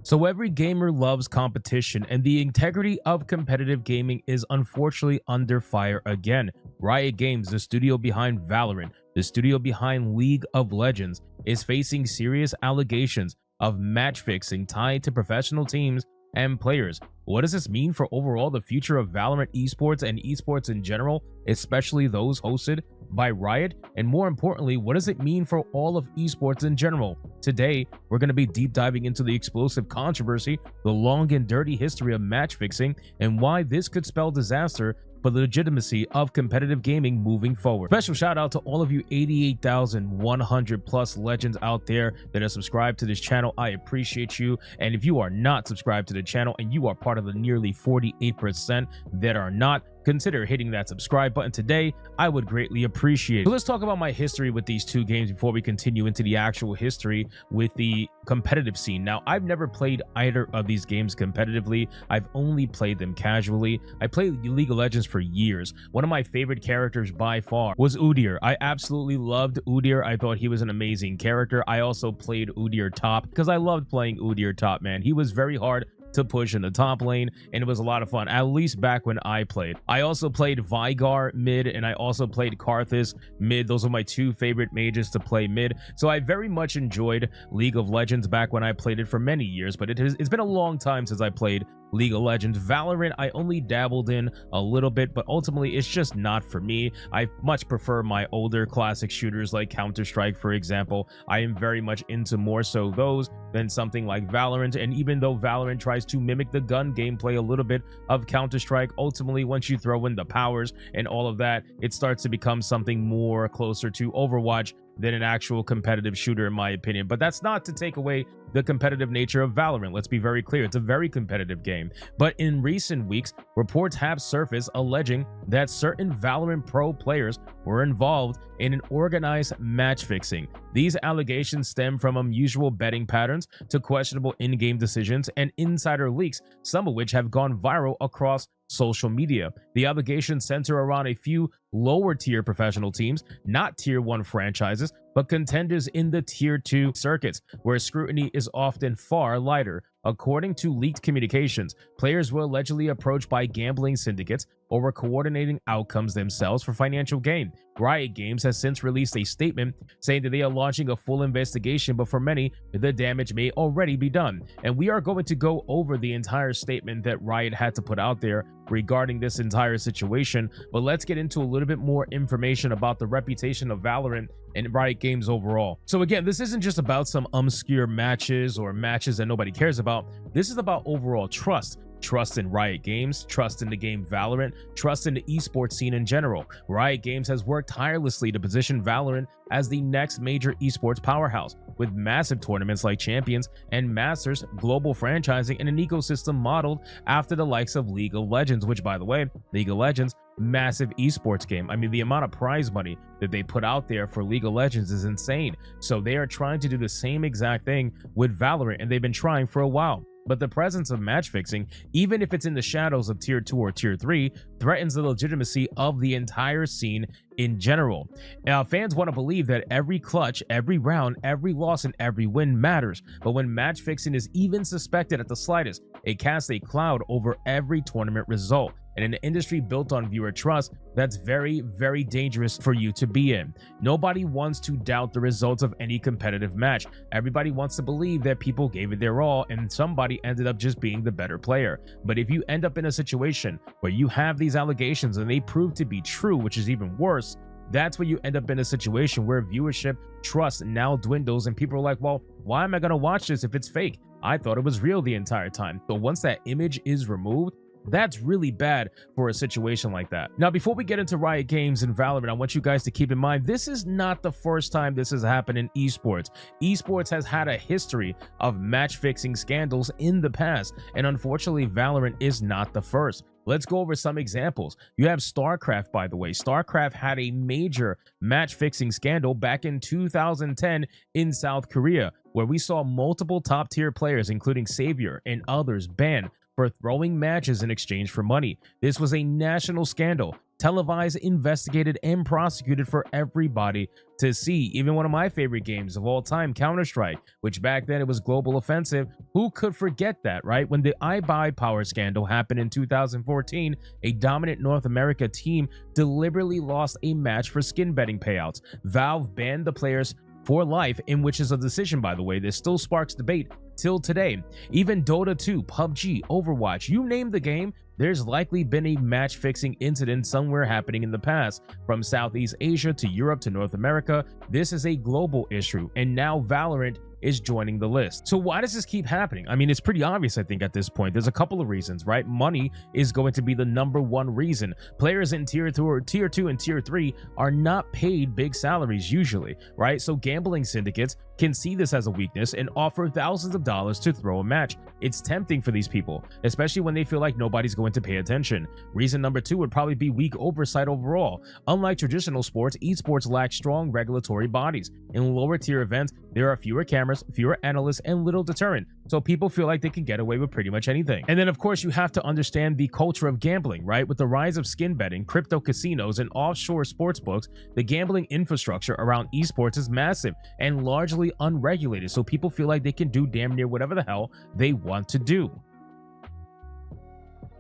So every gamer loves competition, and the integrity of competitive gaming is unfortunately under fire again. Riot Games, the studio behind Valorant, the studio behind League of Legends, is facing serious allegations of match fixing tied to professional teams and players. What does this mean for overall the future of Valorant esports and esports in general, especially those hosted by Riot? And more importantly, what does it mean for all of esports in general? Today, we're going to be deep diving into the explosive controversy, the long and dirty history of match fixing, and why this could spell disaster for the legitimacy of competitive gaming moving forward. Special shout out to all of you 88,100 plus legends out there that are subscribed to this channel. I appreciate you. And if you are not subscribed to the channel and you are part of the nearly 48% that are not, consider hitting that subscribe button today. I would greatly appreciate it. So let's talk about my history with these two games before we continue into the actual history with the competitive scene. Now, I've never played either of these games competitively. I've only played them casually. I played League of Legends for years. One of my favorite characters by far was Udyr. I absolutely loved Udyr. I thought he was an amazing character. I also played Udyr top because I loved playing Udyr top, man. He was very hard to push in the top lane, and it was a lot of fun, at least back when I played. I also played Veigar mid, and I also played Karthus mid. Those are my two favorite mages to play mid. So I very much enjoyed League of Legends back when I played it for many years, but it's been a long time since I played League of Legends. Valorant, I only dabbled in a little bit, but ultimately it's just not for me. I much prefer my older classic shooters like Counter-Strike, for example. I am very much into more so those than something like Valorant. And even though Valorant tries to mimic the gun gameplay a little bit of Counter-Strike, ultimately once you throw in the powers and all of that, it starts to become something more closer to Overwatch than an actual competitive shooter, in my opinion. But that's not to take away the competitive nature of Valorant. Let's be very clear, it's a very competitive game. But in recent weeks, reports have surfaced alleging that certain Valorant Pro players were involved in an organized match fixing. These allegations stem from unusual betting patterns to questionable in-game decisions and insider leaks, some of which have gone viral across social media. The allegations center around a few lower tier professional teams, not tier 1 franchises, but contenders in the tier 2 circuits, where scrutiny is often far lighter. According to leaked communications, players were allegedly approached by gambling syndicates or were coordinating outcomes themselves for financial gain. Riot Games has since released a statement saying that they are launching a full investigation, but for many, the damage may already be done. And we are going to go over the entire statement that Riot had to put out there regarding this entire situation, but let's get into a little bit more information about the reputation of Valorant and Riot Games overall. So again, this isn't just about some obscure matches or matches that nobody cares about. This is about overall trust. Trust in Riot Games, trust in the game Valorant, trust in the esports scene in general. Riot Games has worked tirelessly to position Valorant as the next major esports powerhouse, with massive tournaments like Champions and Masters, global franchising, and an ecosystem modeled after the likes of League of Legends, which, by the way, League of Legends, massive esports game. I mean, the amount of prize money that they put out there for League of Legends is insane. So they are trying to do the same exact thing with Valorant, and they've been trying for a while. But the presence of match fixing, even if it's in the shadows of tier 2 or tier 3, threatens the legitimacy of the entire scene in general. Now, fans want to believe that every clutch, every round, every loss, and every win matters. But when match fixing is even suspected at the slightest, it casts a cloud over every tournament result. And in an industry built on viewer trust, that's very, very dangerous for you to be in. Nobody wants to doubt the results of any competitive match. Everybody wants to believe that people gave it their all and somebody ended up just being the better player. But if you end up in a situation where you have these allegations and they prove to be true, which is even worse, that's where you end up in a situation where viewership trust now dwindles and people are like, well, why am I going to watch this if it's fake? I thought it was real the entire time. So once that image is removed, that's really bad for a situation like that. Now, before we get into Riot Games and Valorant, I want you guys to keep in mind, this is not the first time this has happened in esports. Esports has had a history of match-fixing scandals in the past, and unfortunately, Valorant is not the first. Let's go over some examples. You have StarCraft, by the way. StarCraft had a major match-fixing scandal back in 2010 in South Korea, where we saw multiple top-tier players, including Savior and others, banned for throwing matches in exchange for money. This was a national scandal. televised, investigated, and prosecuted for everybody to see. Even one of my favorite games of all time, Counter-Strike, which back then it was global offensive. Who could forget that, right? When the iBuyPower scandal happened in 2014, a dominant North America team deliberately lost a match for skin betting payouts. Valve banned the players for life, in which is a decision, by the way, that still sparks debate till today. Even Dota 2, PUBG, Overwatch, you name the game, there's likely been a match-fixing incident somewhere happening in the past. From Southeast Asia to Europe to North America, this is a global issue, and now Valorant is joining the list. So why does this keep happening? I mean, it's pretty obvious, I think, at this point. There's a couple of reasons, right? Money is going to be the #1 reason. Players in tier 2 and tier 3 are not paid big salaries usually, right? So gambling syndicates can see this as a weakness and offer thousands of dollars to throw a match. It's tempting for these people, especially when they feel like nobody's going to pay attention. Reason #2 would probably be weak oversight overall. Unlike traditional sports, esports lack strong regulatory bodies. In lower tier events, there are fewer cameras, fewer analysts, and little deterrent, so people feel like they can get away with pretty much anything. And then, of course, you have to understand the culture of gambling, right? With the rise of skin betting, crypto casinos, and offshore sports books, the gambling infrastructure around esports is massive and largely unregulated, so people feel like they can do damn near whatever the hell they want to do.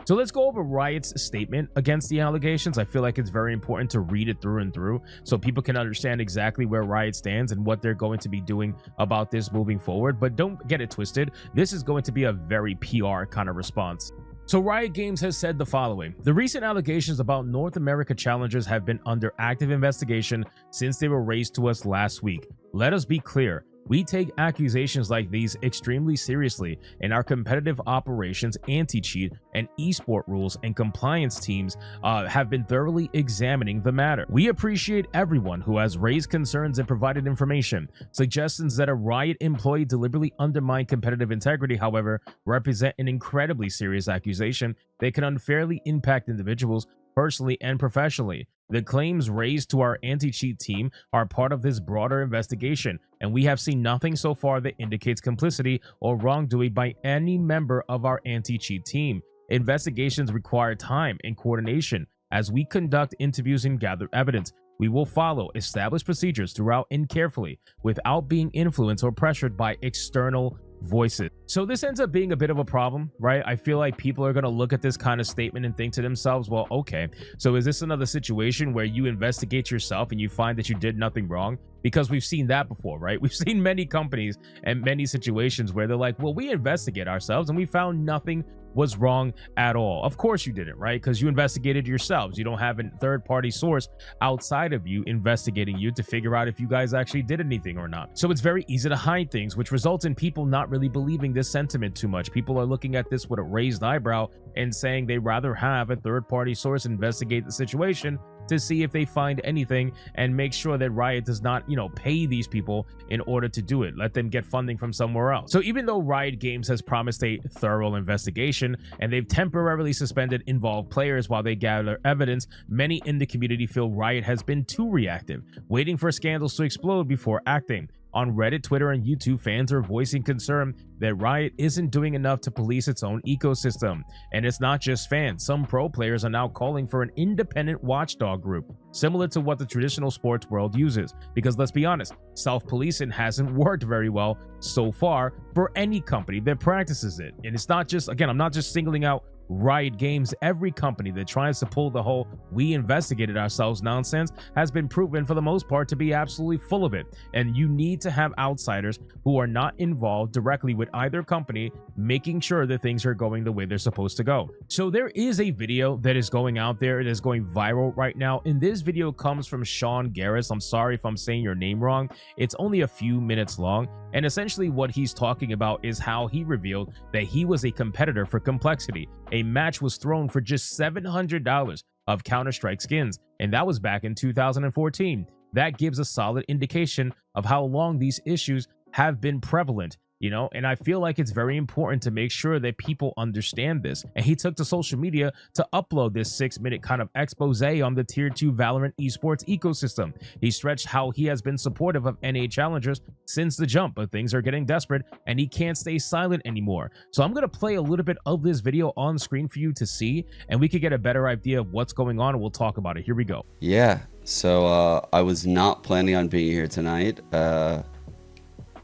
So let's go over Riot's statement against the allegations. I feel like it's very important to read it through and through so people can understand exactly where Riot stands and what they're going to be doing about this moving forward. But don't get it twisted. This is going to be a very PR kind of response. So Riot Games has said the following: the recent allegations about North America challengers have been under active investigation since they were raised to us last week. Let us be clear. We take accusations like these extremely seriously, and our competitive operations, anti-cheat, and esport rules and compliance teams have been thoroughly examining the matter. We appreciate everyone who has raised concerns and provided information. Suggestions that a Riot employee deliberately undermined competitive integrity, however, represent an incredibly serious accusation that can unfairly impact individuals personally and professionally. The claims raised to our anti-cheat team are part of this broader investigation, and we have seen nothing so far that indicates complicity or wrongdoing by any member of our anti-cheat team. Investigations require time and coordination as we conduct interviews and gather evidence. We will follow established procedures throughout and carefully, without being influenced or pressured by external voices. So this ends up being a bit of a problem, right? I feel like people are going to look at this kind of statement and think to themselves, well, okay, so is this another situation where you investigate yourself and you find that you did nothing wrong? Because we've seen that before, right? We've seen many companies and many situations where they're like, well, we investigate ourselves and we found nothing was wrong at all. Of course you didn't, right? Because you investigated yourselves. You don't have a third-party source outside of you investigating you to figure out if you guys actually did anything or not. So it's very easy to hide things, which results in people not really believing this sentiment too much. People are looking at this with a raised eyebrow and saying they'd rather have a third-party source investigate the situation to see if they find anything and make sure that Riot does not, pay these people in order to do it. Let them get funding from somewhere else. So even though Riot Games has promised a thorough investigation and they've temporarily suspended involved players while they gather evidence, many in the community feel Riot has been too reactive, waiting for scandals to explode before acting. On Reddit, Twitter, and YouTube, fans are voicing concern that Riot isn't doing enough to police its own ecosystem. And it's not just fans. Some pro players are now calling for an independent watchdog group, similar to what the traditional sports world uses. Because let's be honest, self-policing hasn't worked very well so far for any company that practices it. And it's not just, again, I'm not just singling out Riot Games. Every company that tries to pull the whole "we investigated ourselves" nonsense has been proven for the most part to be absolutely full of it. And you need to have outsiders who are not involved directly with either company making sure that things are going the way they're supposed to go. So there is a video that is going out there. It is going viral right now, and this video comes from Shawn Garris. I'm sorry if I'm saying your name wrong. It's only a few minutes long, and essentially what he's talking about is how he revealed that he was a competitor for Complexity. A match was thrown for just $700 of Counter-Strike skins, and that was back in 2014. That gives a solid indication of how long these issues have been prevalent. And I feel like it's very important to make sure that people understand this. And he took to social media to upload this 6-minute kind of expose on the tier 2 Valorant esports ecosystem. He stretched how he has been supportive of NA challengers since the jump, but things are getting desperate and he can't stay silent anymore. So I'm going to play a little bit of this video on screen for you to see, and we could get a better idea of what's going on, and we'll talk about it. Here we go. Yeah, so I was not planning on being here tonight. I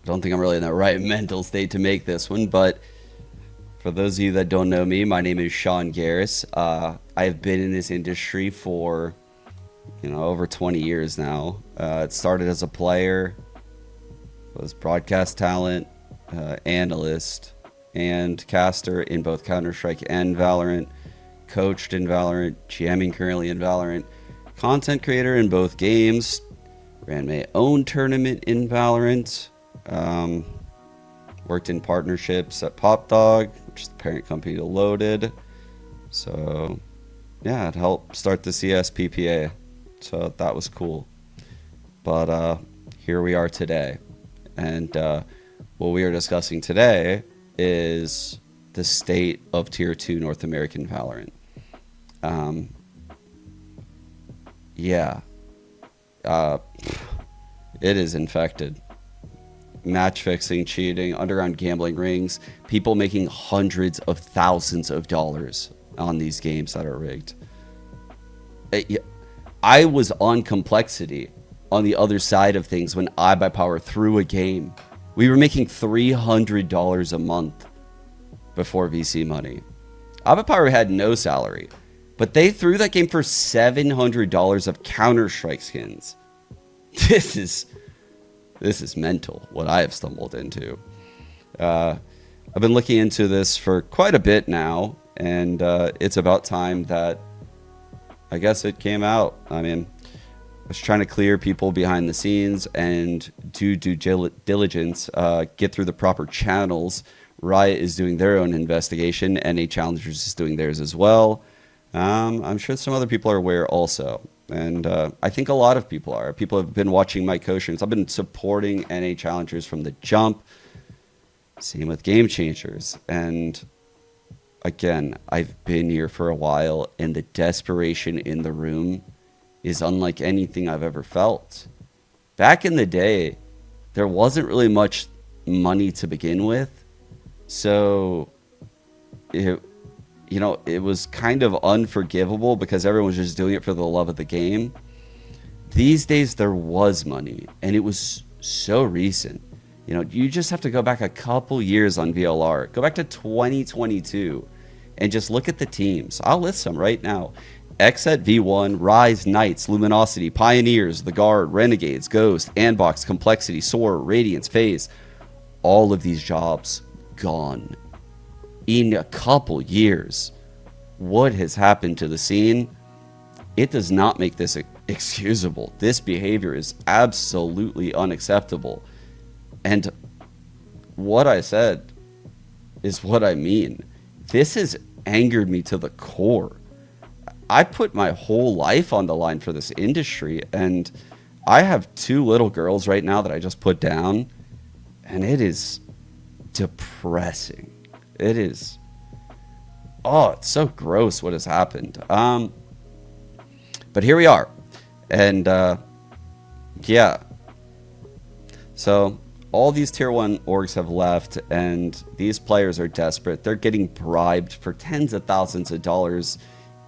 don't think I'm really in the right mental state to make this one, but for those of you that don't know me, my name is Shawn Garris. I have been in this industry for, over 20 years now. It started as a player, was broadcast talent, analyst, and caster in both Counter-Strike and Valorant, coached in Valorant, GMing currently in Valorant, content creator in both games, ran my own tournament in Valorant, worked in partnerships at PopDog, which is the parent company to Loaded. So yeah, it helped start the CSPPA. So that was cool. But here we are today. And what we are discussing today is the state of Tier 2 North American Valorant. It is infected. Match fixing, cheating, underground gambling rings, people making hundreds of thousands of dollars on these games that are rigged. I was on Complexity on the other side of things when iBuyPower threw a game. We were making $300 a month before VC money. iBuyPower had no salary, but they threw that game for $700 of Counter-Strike skins. This is mental, what I have stumbled into. I've been looking into this for quite a bit now, and it's about time that I guess it came out. I mean, I was trying to clear people behind the scenes and do due diligence, get through the proper channels. Riot is doing their own investigation. NA Challengers is doing theirs as well. I'm sure some other people are aware also. And I think a lot of people are. People have been watching my co-streams. I've been supporting NA Challengers from the jump. Same with Game Changers. And again, I've been here for a while, and the desperation in the room is unlike anything I've ever felt. Back in the day, there wasn't really much money to begin with. So it was kind of unforgivable because everyone was just doing it for the love of the game. These days, there was money, and it was so recent. You just have to go back a couple years on VLR. Go back to 2022 and just look at the teams. I'll list them right now. Xset V1, Rise, Knights, Luminosity, Pioneers, The Guard, Renegades, Ghost, Andbox, Complexity, Soar, Radiance, FaZe. All of these jobs gone. In a couple years, what has happened to the scene? It does not make this excusable. This behavior is absolutely unacceptable. And what I said is what I mean. This has angered me to the core. I put my whole life on the line for this industry, and I have 2 little girls right now that I just put down, and it is depressing. It is. Oh, it's so gross what has happened. But here we are. And yeah. So all these tier 1 orgs have left, and these players are desperate. They're getting bribed for tens of thousands of dollars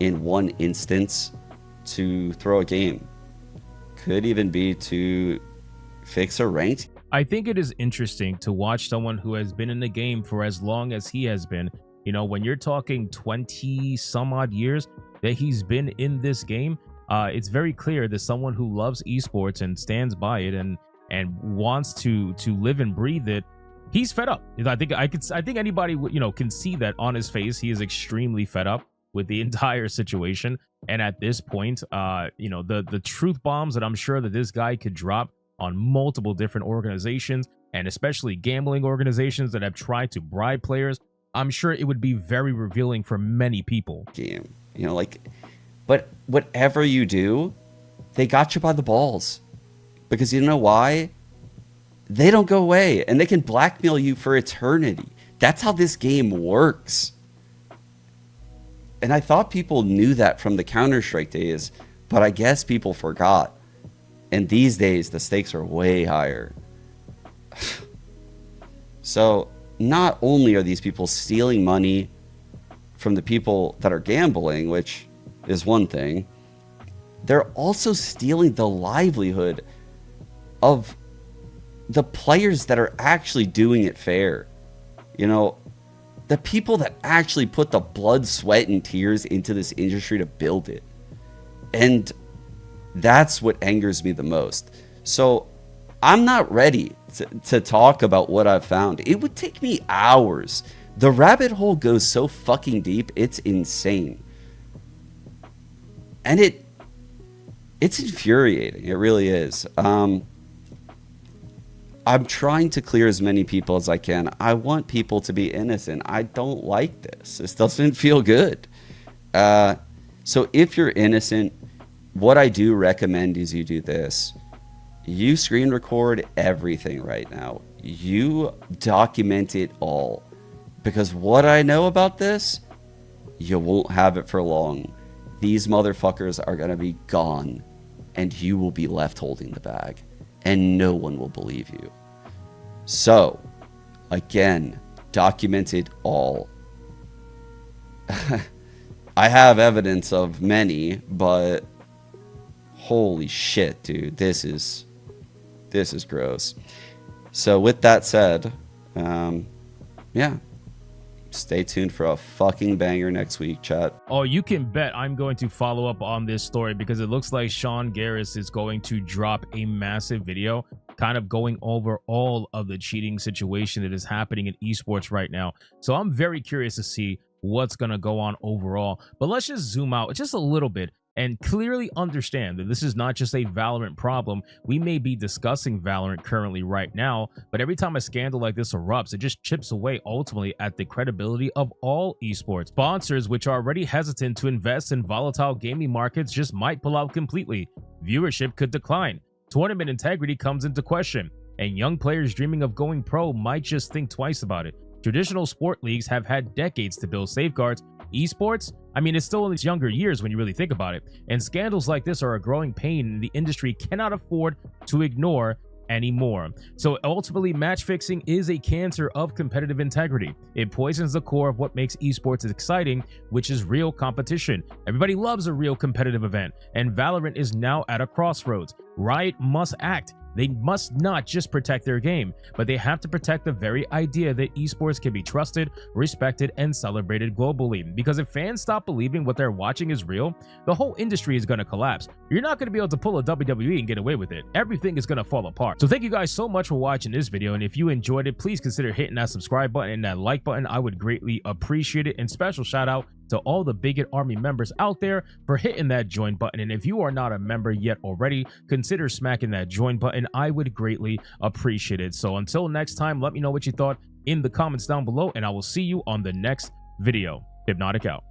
in one instance to throw a game. Could even be to fix a ranked. I think it is interesting to watch someone who has been in the game for as long as he has been. When you're talking 20 some odd years that he's been in this game, it's very clear that someone who loves esports and stands by it and wants to live and breathe it, he's fed up. I think anybody can see that on his face. He is extremely fed up with the entire situation. And at this point, the truth bombs that I'm sure that this guy could drop on multiple different organizations, and especially gambling organizations that have tried to bribe players, I'm sure it would be very revealing for many people. Game, but whatever you do, they got you by the balls. Because you know why? they don't go away, and they can blackmail you for eternity. That's how this game works. And I thought people knew that from the Counter-Strike days, but I guess people forgot. And these days, the stakes are way higher. So not only are these people stealing money from the people that are gambling, which is one thing, they're also stealing the livelihood of the players that are actually doing it fair. You know, the people that actually put the blood, sweat, and tears into this industry to build it. And that's what angers me the most. So I'm not ready to talk about what I've found. It would take me hours. The rabbit hole goes so fucking deep, it's insane. And it's infuriating. It really is. I'm trying to clear as many people as I can. I want people to be innocent. I don't like this. This doesn't feel good. So if you're innocent, what I do recommend is you do this. You screen record everything right now. You document it all. Because what I know about this, you won't have it for long. These motherfuckers are going to be gone. And you will be left holding the bag. And no one will believe you. So, again, document it all. I have evidence of many, but holy shit, dude, this is gross. So with that said, yeah, stay tuned for a fucking banger next week, chat. Oh, you can bet I'm going to follow up on this story because it looks like Shawn Garris is going to drop a massive video kind of going over all of the cheating situation that is happening in esports right now. So I'm very curious to see what's going to go on overall. But let's just zoom out just a little bit and clearly understand that this is not just a Valorant problem. We may be discussing Valorant currently right now, but every time a scandal like this erupts, it just chips away ultimately at the credibility of all esports. Sponsors, which are already hesitant to invest in volatile gaming markets, just might pull out completely. Viewership could decline. Tournament integrity comes into question, and young players dreaming of going pro might just think twice about it. Traditional sport leagues have had decades to build safeguards. Esports, I mean, it's still in its younger years when you really think about it. And scandals like this are a growing pain and the industry cannot afford to ignore anymore. So ultimately, match fixing is a cancer of competitive integrity. It poisons the core of what makes esports exciting, which is real competition. Everybody loves a real competitive event, and Valorant is now at a crossroads. Riot must act. They must not just protect their game, but they have to protect the very idea that esports can be trusted, respected, and celebrated globally. Because if fans stop believing what they're watching is real, the whole industry is going to collapse. You're not going to be able to pull a WWE and get away with it. Everything is going to fall apart. So thank you guys so much for watching this video, and if you enjoyed it, please consider hitting that subscribe button and that like button. I would greatly appreciate it. And special shout out to all the Bigot Army members out there for hitting that join button. And if you are not a member yet already, consider smacking that join button. I would greatly appreciate it. So until next time, let me know what you thought in the comments down below, and I will see you on the next video. Hypnotic out.